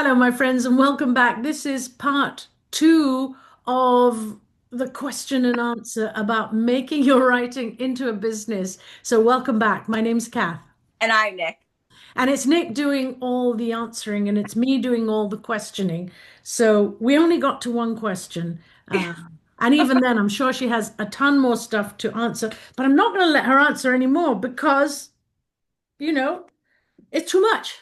Hello, my friends, and welcome back. This is part two of the question and answer about making your writing into a business. So, welcome back. My name's Kath, And I'm Nick. and it's Nick doing all the answering, and it's me doing all the questioning. So, we only got to one question. And even then, I'm sure she has a ton more stuff to answer, but I'm not going to let her answer anymore because, you know, it's too much.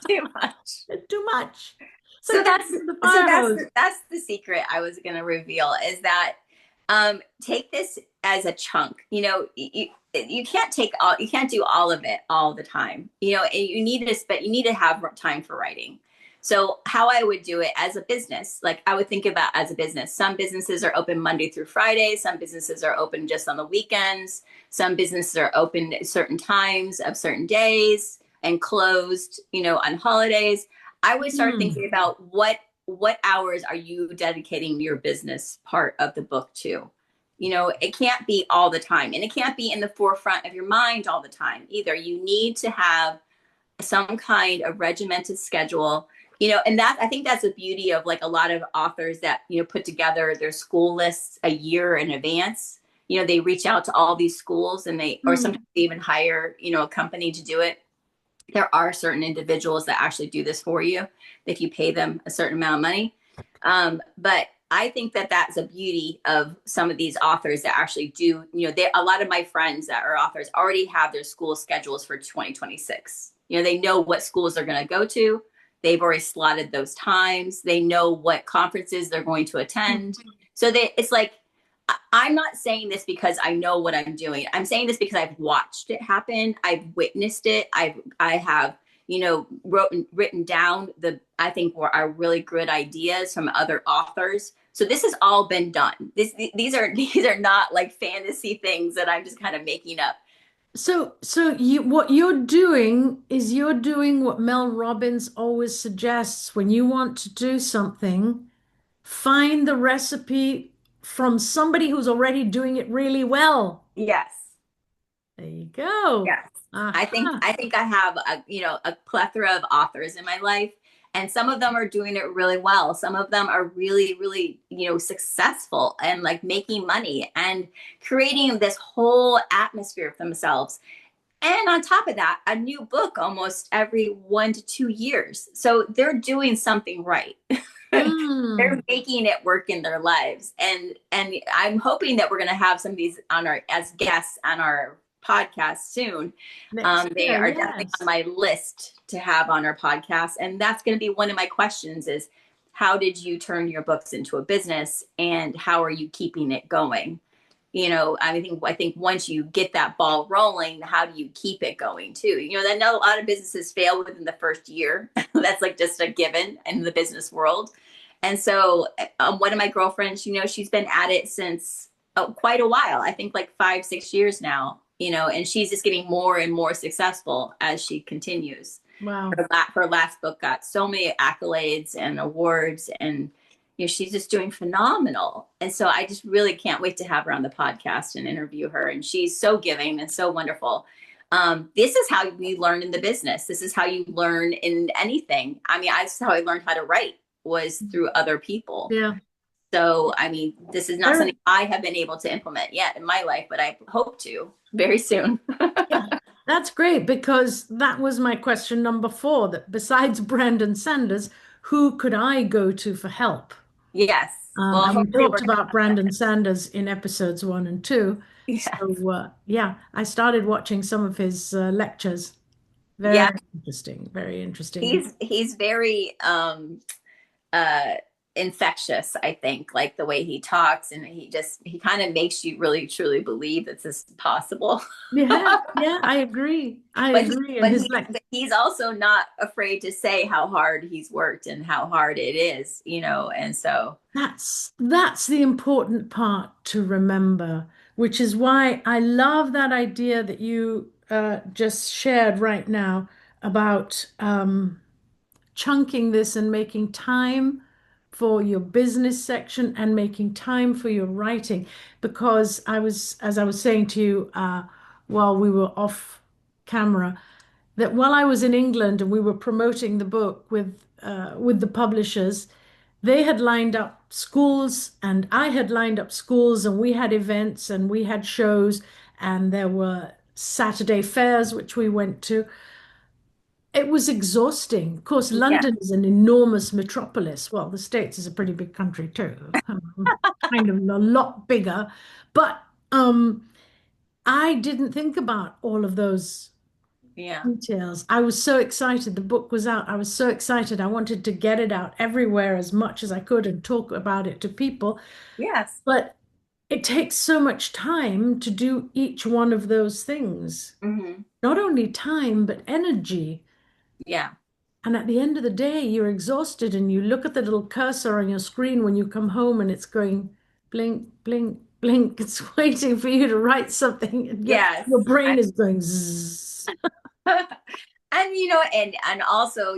Too much. It's too much. So, So take that's it to the so fire that's hose. the, that's the secret I was going to reveal is that take this as a chunk. You can't you can't do all of it all the time. And you need to have time for writing. So how I would do it as a business, like I would think about as a business. Some businesses are open Monday through Friday. Some businesses are open just on the weekends. Some businesses are open at certain times of certain days and closed, on holidays. I would start Hmm. thinking about what hours are you dedicating your business part of the book to. It can't be all the time, and it can't be in the forefront of your mind all the time either. You need to have some kind of regimented schedule. And that I think that's the beauty of like a lot of authors that put together their school lists a year in advance. They reach out to all these schools, and they or Hmm. sometimes they even hire a company to do it. There are certain individuals that actually do this for you if you pay them a certain amount of money. But I think that that's a beauty of some of these authors that actually do. A lot of my friends that are authors already have their school schedules for 2026. They know what schools they're going to go to. They've already slotted those times. They know what conferences they're going to attend. So it's like I'm not saying this because I know what I'm doing. I'm saying this because I've watched it happen. I've witnessed it. I have written down the I think were are really good ideas from other authors. So this has all been done. These are these are not like fantasy things that I'm just kind of making up. So what you're doing is you're doing what Mel Robbins always suggests when you want to do something, find the recipe from somebody who's already doing it really well. Yes. There you go. Yes. Aha. I think I have a plethora of authors in my life, and some of them are doing it really well. Some of them are really really successful and like making money and creating this whole atmosphere for themselves. And on top of that, a new book almost every 1 to 2 years. So they're doing something right. Hmm. They're making it work in their lives. And I'm hoping that we're going to have some of these on our as guests on our podcast soon. Next They year, are definitely on yes. my list to have on our podcast. And that's going to be one of my questions is how did you turn your books into a business and how are you keeping it going? I think once you get that ball rolling, how do you keep it going too? I know a lot of businesses fail within the first year. That's like just a given in the business world. And so, one of my girlfriends, she's been at it since quite a while. I think like 5, 6 years now. And she's just getting more and more successful as she continues. Wow. Her last book got so many accolades and awards, and she's just doing phenomenal. And so I just really can't wait to have her on the podcast and interview her. And she's so giving and so wonderful. This is how we learn in the business. This is how you learn in anything. I mean, that's how I learned how to write was through other people. Yeah. So, I mean, this is not Very, something I have been able to implement yet in my life, but I hope to very soon. yeah. That's great because that was my question number four, that besides Brandon Sanders, who could I go to for help? Yes. Well, And we hopefully talked we're about Brandon Sanders in episodes one and two. yeah. So, yeah, I started watching some of his lectures. Yeah. Very interesting, very interesting. He's very uh infectious, I think, like the way he talks, and he kind of makes you really truly believe that this is possible. Yeah, yeah, I agree. I but he, agree. And his like but he's also not afraid to say how hard he's worked and how hard it is, and so that's the important part to remember, which is why I love that idea that you just shared right now about chunking this and making time for your business section and making time for your writing. Because as I was saying to you while we were off camera, that while I was in England and we were promoting the book with the publishers, they had lined up schools and I had lined up schools and we had events and we had shows and there were Saturday fairs which we went to. It was exhausting. Of course, Yeah. London is an enormous metropolis. Well, the States is a pretty big country too, kind of a lot bigger. But I didn't think about all of those Yeah. details. I was so excited. The book was out. I was so excited. I wanted to get it out everywhere as much as I could and talk about it to people. Yes. But it takes so much time to do each one of those things. Hmm. Not only time, but energy. Yeah. And at the end of the day, you're exhausted and you look at the little cursor on your screen when you come home and it's going blink, blink, blink. It's waiting for you to write something. And Yes. your brain is going zzz. And and also,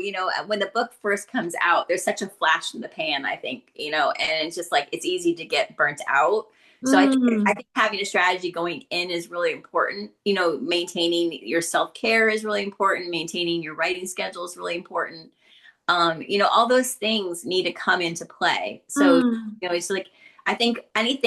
when the book first comes out, there's such a flash in the pan, I think, and it's just like it's easy to get burnt out. So I Mm, think having a strategy going in is really important. Maintaining your self-care is really important, maintaining your writing schedule is really important. All those things need to come into play. So, mm. it's like I think any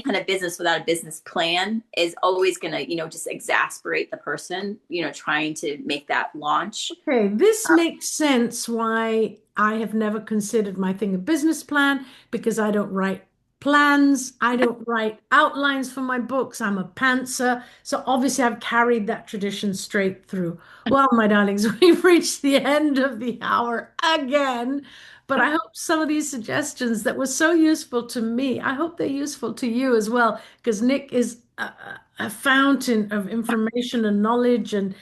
kind of business without a business plan is always gonna, just exasperate the person, trying to make that launch. Okay, this makes sense why I have never considered my thing a business plan because I don't write plans. I don't write outlines for my books. I'm a pantser. So obviously I've carried that tradition straight through. Well, my darlings, we've reached the end of the hour again. But I hope some of these suggestions that were so useful to me, I hope they're useful to you as well, because Nick is a fountain of information and knowledge and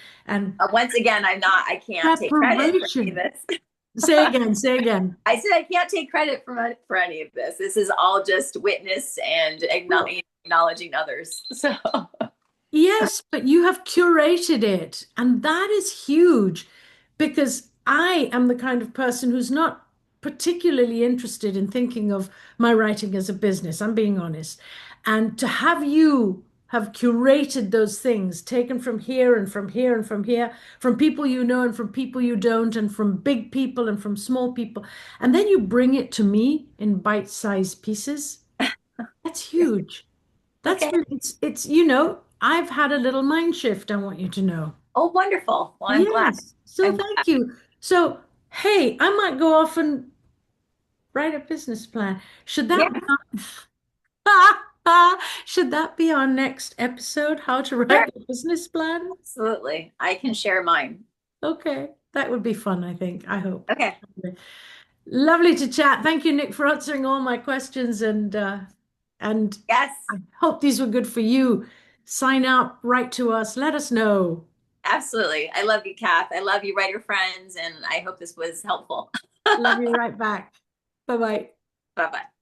Once again, I can't take credit for any of preparation. this. Say again, say again. I said I can't take credit for any of this. This is all just witness and Well, acknowledging others. So, yes, but you have curated it, and that is huge because I am the kind of person who's not particularly interested in thinking of my writing as a business. I'm being honest. And to have you have curated those things, taken from here and from here and from here, from people you know and from people you don't, and from big people and from small people, and then you bring it to me in bite-sized pieces, that's huge. That's okay. really, it's I've had a little mind shift, I want you to know. Oh, wonderful. Well, I'm glad. Yes. So I'm glad. thank you. So, hey, I might go off and write a business plan. Should Yeah, that be should that be our next episode? How to sure. write a business plan? Absolutely. I can share mine. Okay. That would be fun, I think. I hope. Okay. Lovely to chat. Thank you, Nick, for answering all my questions and Yes, I hope these were good for you. Sign up, write to us, let us know. absolutely. I love you, Kath. I love you, writer friends, and I hope this was helpful. Love you right back. Bye bye. Bye bye.